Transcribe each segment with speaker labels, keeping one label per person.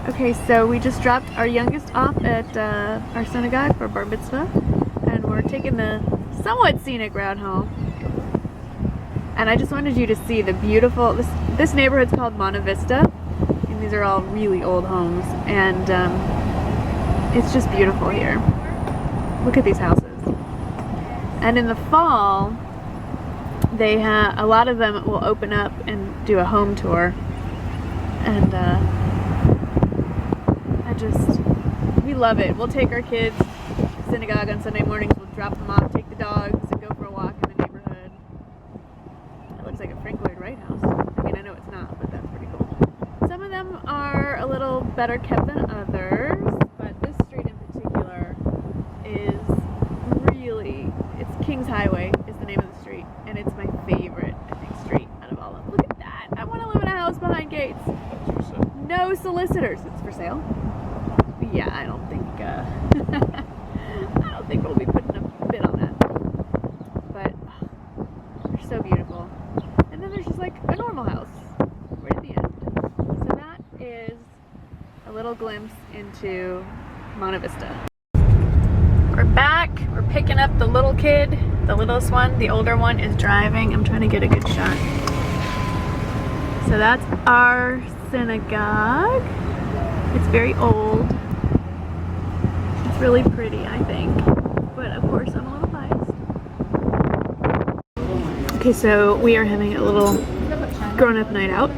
Speaker 1: Okay, so we just dropped our youngest off at our synagogue for bar mitzvah, and we're taking the somewhat scenic route home. And I just wanted you to see the beautiful, this neighborhood's called Monte Vista, and these are all really old homes, and it's just beautiful here. Look at these houses. And in the fall, they have, a lot of them will open up and do a home tour, and we love it. We'll take our kids to synagogue on Sunday mornings, we'll drop them off, take the dogs, and go for a walk in the neighborhood. It looks like a Frank Lloyd Wright house. I mean, I know it's not, but that's pretty cool. Some of them are a little better kept than others, but this street in particular is really, it's King's Highway is the name of the street, and it's my favorite, I think, street out of all of them. Look at that! I want to live in a house behind gates. No solicitors. It's for sale. Yeah, I don't think I don't think we'll be putting a bid on that. But they're so beautiful. And then there's just like a normal house right at the end. So that is a little glimpse into Monte Vista. We're back. We're picking up the little kid, the littlest one. The older one is driving. I'm trying to get a good shot. So that's our synagogue. It's very old. It's really pretty, I think. But of course, I'm a little biased. Okay, so we are having a little grown-up night out.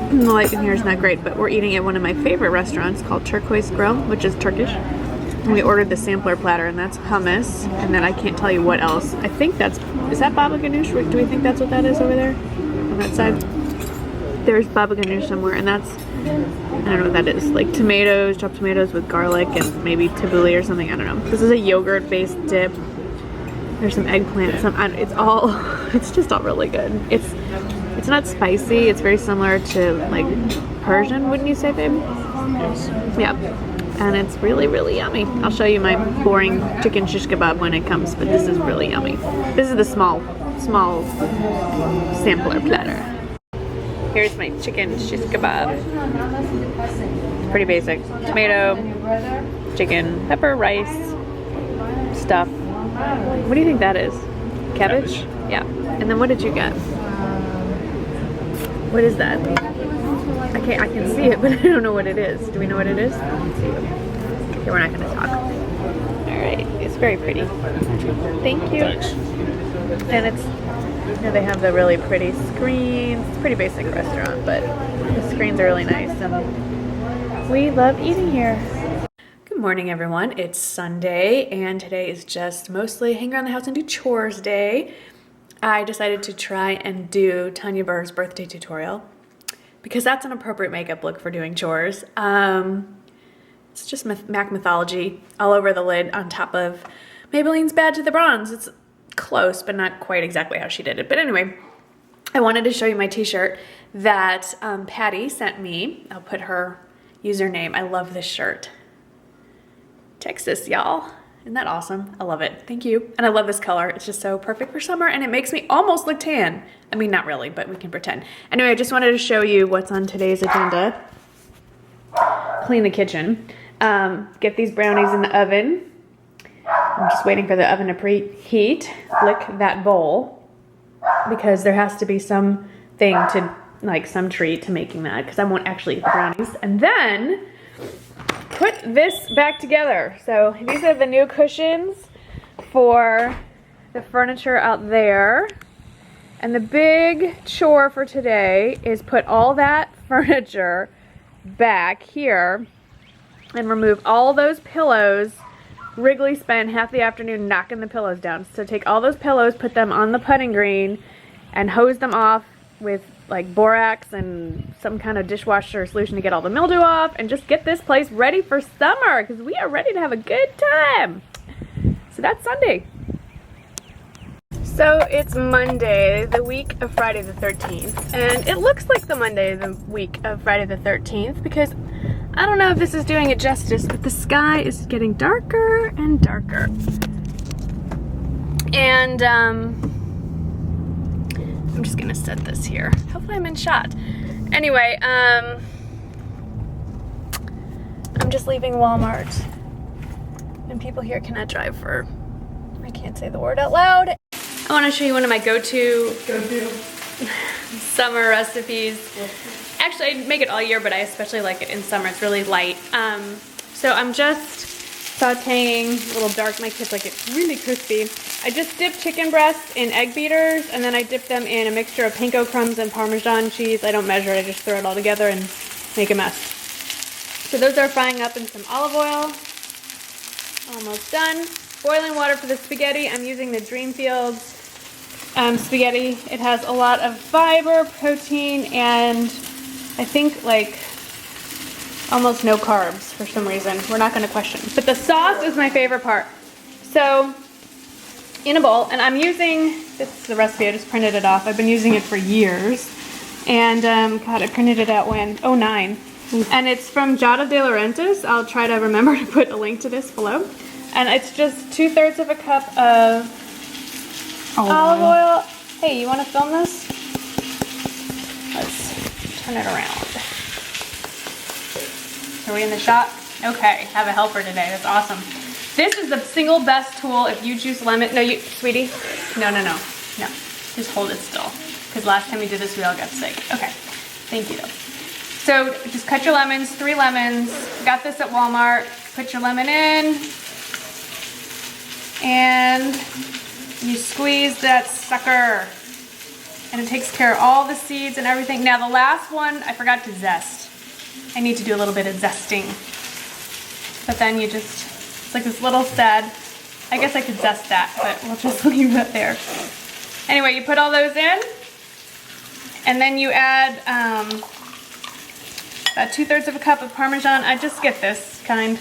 Speaker 1: The light in here is not great, but we're eating at one of my favorite restaurants called Turquoise Grill, which is Turkish. And we ordered the sampler platter, and that's hummus. And then I can't tell you what else. I think that's, is that baba ganoush? Do we think that's what that is over there? On that side? There's baba ganoush somewhere, and that's, I don't know what that is, like tomatoes, chopped tomatoes with garlic and maybe tabbouleh or something, I don't know. This is a yogurt-based dip. There's some eggplant, it's just all really good. It's not spicy, it's very similar to like Persian, wouldn't you say, babe?
Speaker 2: Yes.
Speaker 1: Yeah, and it's really, really yummy. I'll show you my boring chicken shish kebab when it comes, but this is really yummy. This is the small sampler platter. Here's my chicken shish kebab. It's pretty basic. Tomato, chicken, pepper, rice, stuff. What do you think that is? Cabbage? Yeah. And then what did you get? What is that? I can see it, but I don't know what it is. Do we know what it is? Okay, we're not gonna talk. Alright, it's very pretty. Thank you.
Speaker 2: Thanks.
Speaker 1: And it's, you know, they have the really pretty screens. It's a pretty basic restaurant, but the screens are really nice, and we love eating here. Good morning, everyone. It's Sunday, and today is just mostly hang around the house and do chores day. I decided to try and do Tanya Burr's birthday tutorial because that's an appropriate makeup look for doing chores. It's just MAC mythology all over the lid on top of Maybelline's Bad to the Bronze. It's close, but not quite exactly how she did it. But anyway, I wanted to show you my t-shirt that Patty sent me. I'll put her username. I love this shirt. Texas, y'all. Isn't that awesome? I love it. Thank you. And I love this color. It's just so perfect for summer, and it makes me almost look tan. I mean, not really, but we can pretend. Anyway, I just wanted to show you what's on today's agenda. Clean the kitchen. Get these brownies in the oven. I'm just waiting for the oven to preheat. Lick that bowl because there has to be some thing to, like some treat to making that, because I won't actually eat the brownies. And then put this back together. So these are the new cushions for the furniture out there. And the big chore for today is put all that furniture back here and remove all those pillows. Wrigley spent half the afternoon knocking the pillows down. So take all those pillows, put them on the putting green, and hose them off with like borax and some kind of dishwasher solution to get all the mildew off, and just get this place ready for summer because we are ready to have a good time. So that's Sunday. So it's Monday, the week of Friday the 13th, and it looks like the Monday, the week of Friday the 13th, because I don't know if this is doing it justice, but the sky is getting darker and darker. And I'm just gonna set this here. Hopefully I'm in shot. Anyway, I'm just leaving Walmart. And people here cannot drive for, I can't say the word out loud. I want to show you one of my go-to summer recipes. Actually, I make it all year, but I especially like it in summer. It's really light. So I'm just sauteing a little dark. My kids like it really crispy. I just dip chicken breasts in egg beaters, and then I dip them in a mixture of panko crumbs and Parmesan cheese. I don't measure it. I just throw it all together and make a mess. So those are frying up in some olive oil. Almost done. Boiling water for the spaghetti. I'm using the Dreamfields spaghetti. It has a lot of fiber, protein, and I think like almost no carbs for some reason. We're not going to question. But the sauce is my favorite part. So in a bowl, and I'm using, this is the recipe, I just printed it off. I've been using it for years. And God, I printed it out when? '09. And it's from Giada de Laurentiis. I'll try to remember to put a link to this below. And it's just 2/3 of a cup of olive oil. Hey, you want to film this? Let's turn it around. Are we in the shot? Okay, have a helper today. That's awesome. This is the single best tool if you juice lemon. No, you, sweetie. No. Just hold it still. Because last time we did this, we all got sick. Okay, thank you though. So just cut your lemons, 3 lemons. Got this at Walmart. Put your lemon in. And you squeeze that sucker. And it takes care of all the seeds and everything. Now the last one, I forgot to zest. I need to do a little bit of zesting. But then you just, it's like this little stud. I guess I could zest that, but we'll just leave it there. Anyway, you put all those in. And then you add about 2/3 of a cup of Parmesan. I just get this kind.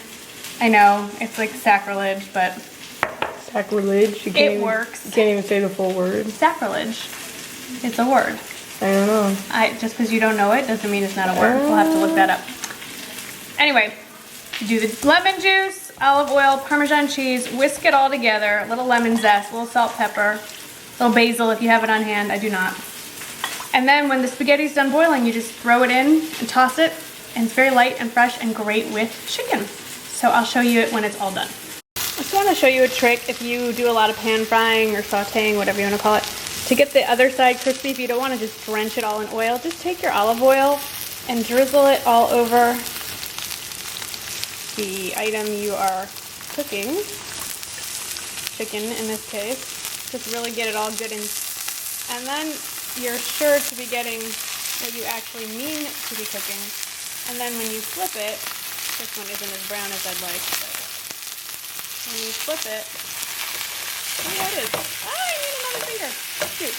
Speaker 1: I know, it's like sacrilege, but
Speaker 2: sacrilege?
Speaker 1: It works.
Speaker 2: You can't even say the full word.
Speaker 1: Sacrilege. It's a word.
Speaker 2: I don't know.
Speaker 1: Just because you don't know it doesn't mean it's not a word. We'll have to look that up. Anyway, you do the lemon juice, olive oil, Parmesan cheese, whisk it all together, a little lemon zest, a little salt, pepper, a little basil if you have it on hand. I do not. And then when the spaghetti's done boiling, you just throw it in and toss it, and it's very light and fresh and great with chicken. So I'll show you it when it's all done. I just want to show you a trick if you do a lot of pan frying or sauteing, whatever you want to call it. To get the other side crispy, if you don't want to just drench it all in oil, just take your olive oil and drizzle it all over the item you are cooking. Chicken in this case. Just really get it all good and then you're sure to be getting what you actually mean to be cooking. And then when you flip it, this one isn't as brown as I'd like, but when you flip it, oh yeah it is. I need another finger. Shoot.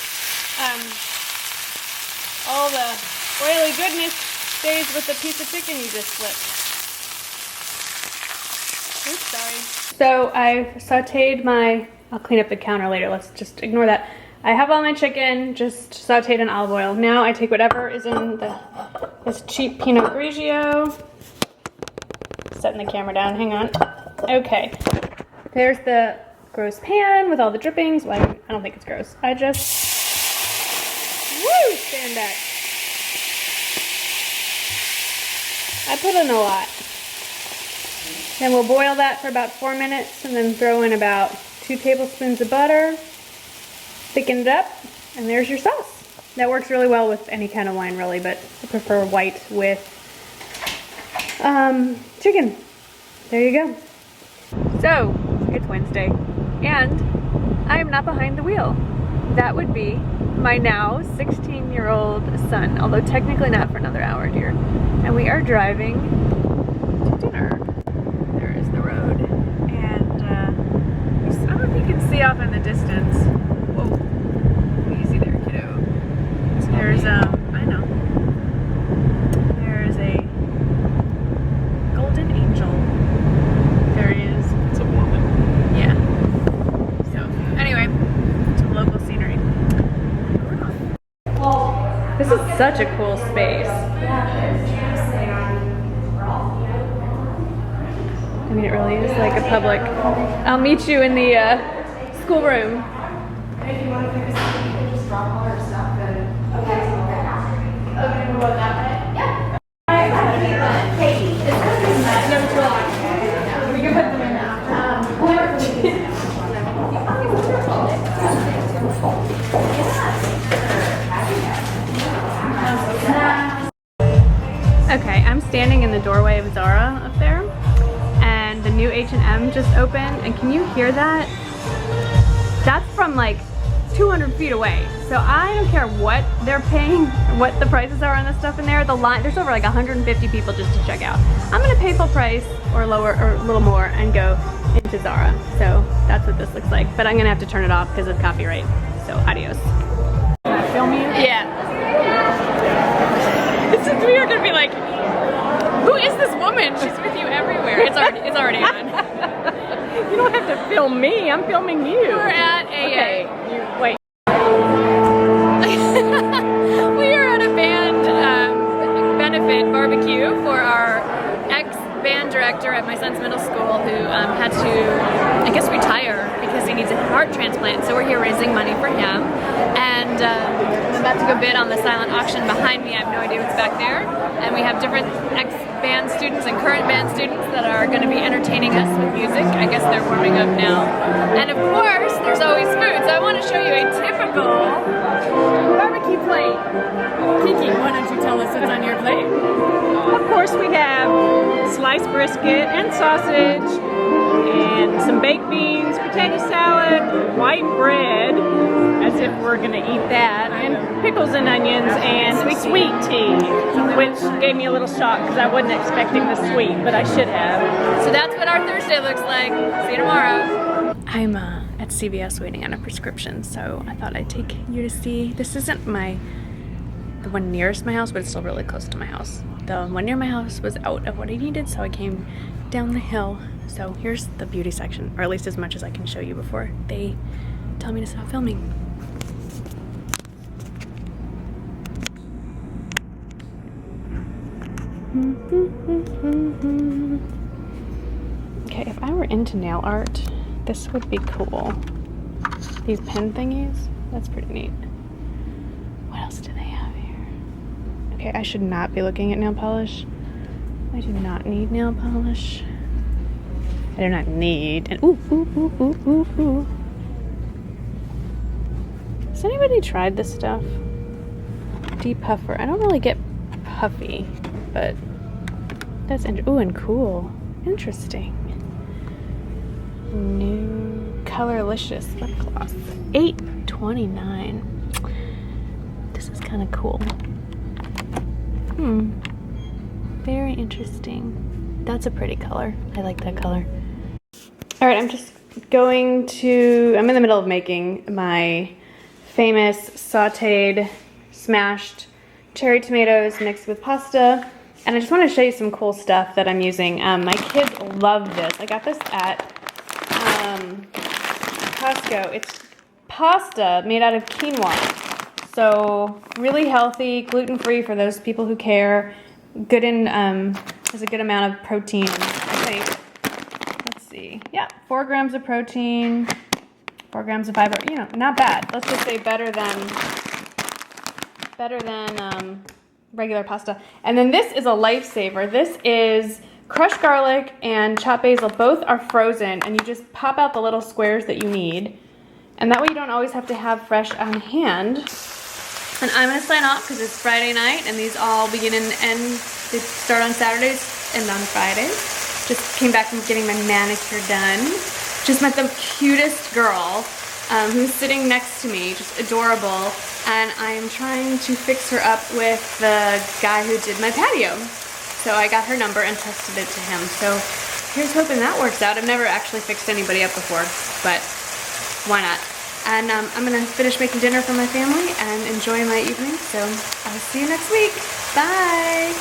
Speaker 1: All the oily goodness stays with the piece of chicken you just flipped. Oops, sorry. So I've sauteed my, I'll clean up the counter later, let's just ignore that. I have all my chicken just sauteed in olive oil. Now I take whatever is in this cheap Pinot Grigio. Setting the camera down, hang on. Okay, there's the gross pan with all the drippings. Well, I don't think it's gross. I just, woo, stand back. I put in a lot. Then we'll boil that for about 4 minutes and then throw in about 2 tablespoons of butter. Thicken it up, and there's your sauce. That works really well with any kind of wine really, but I prefer white with chicken. There you go. So, it's Wednesday, and I am not behind the wheel. That would be my now 16-year-old son, although technically not for another hour, dear. And we are driving to dinner. There is the road, and I don't know if you can see off in the distance. Whoa, easy there, kiddo. There's I know. There's a golden angel. There he is.
Speaker 2: It's a Mormon.
Speaker 1: Yeah. So, anyway, some local scenery. This is such a cool space. I mean, it really is like a public. I'll meet you in the schoolroom.
Speaker 3: If you want to pick a seat, you can just drop all our stuff and okay, we'll go that way. Yeah. Katie, it's gonna be
Speaker 1: standing in the doorway of Zara up there, and the new H&M just opened, and can you hear that? That's from like 200 feet away. So I don't care what they're paying, what the prices are on the stuff in there. The line, there's over like 150 people just to check out. I'm gonna pay full price or lower or a little more and go into Zara. So that's what this looks like. But I'm gonna have to turn it off because of copyright. So adios.
Speaker 2: Film me?
Speaker 1: Yeah. We are gonna be like, who is this woman? She's with you everywhere. It's already on.
Speaker 2: You don't have to film me. I'm filming you.
Speaker 1: We're at a
Speaker 2: Okay. Wait.
Speaker 1: we are at a band benefit barbecue for our ex-band director at my son's middle school who had to, I guess, retire because he needs a heart transplant. So we're here raising money for him. And I'm about to go bid on the silent auction behind me. I have no idea what's back there. And we have different ex-band students and current band students that are going to be entertaining us with music. I guess they're warming up now. And of course, there's always food. So I want to show you a typical barbecue plate. Kiki, why don't you tell us what's on your plate?
Speaker 2: Of course, we have sliced brisket and sausage, and some baked beans, potato salad, white bread, as if we're gonna eat that, and pickles and onions, and sweet tea, which gave me a little shock because I wasn't expecting the sweet, but I should have.
Speaker 1: So that's what our Thursday looks like. See you tomorrow. I'm at CVS waiting on a prescription, so I thought I'd take you to see. This isn't the one nearest my house, but it's still really close to my house. The one near my house was out of what I needed, so I came down the hill. So here's the beauty section, or at least as much as I can show you before they tell me to stop filming. Okay, if I were into nail art, this would be cool. These pen thingies, that's pretty neat. What else do they have here? Okay, I should not be looking at nail polish. I do not need nail polish. I do not need, and ooh. Has anybody tried this stuff? Depuffer. I don't really get puffy, but that's ooh, and cool. Interesting. New Colorlicious lip gloss. $8.29. This is kind of cool. Very interesting. That's a pretty color. I like that color. All right, I'm in the middle of making my famous sauteed, smashed cherry tomatoes mixed with pasta. And I just want to show you some cool stuff that I'm using. My kids love this. I got this at Costco. It's pasta made out of quinoa. So really healthy, gluten-free for those people who care. Good in, has a good amount of protein, I think. Let's see. Yeah, 4 grams of protein, 4 grams of fiber. You know, not bad. Let's just say better than regular pasta. And then this is a lifesaver. This is crushed garlic and chopped basil. Both are frozen, and you just pop out the little squares that you need. And that way you don't always have to have fresh on hand. And I'm gonna sign off because it's Friday night, and these all begin and end. They start on Saturdays and on Fridays. Just came back from getting my manicure done. Just met the cutest girl who's sitting next to me, just adorable. And I'm trying to fix her up with the guy who did my patio. So I got her number and texted it to him. So here's hoping that works out. I've never actually fixed anybody up before, but why not? And I'm gonna finish making dinner for my family and enjoy my evening. So I'll see you next week. Bye.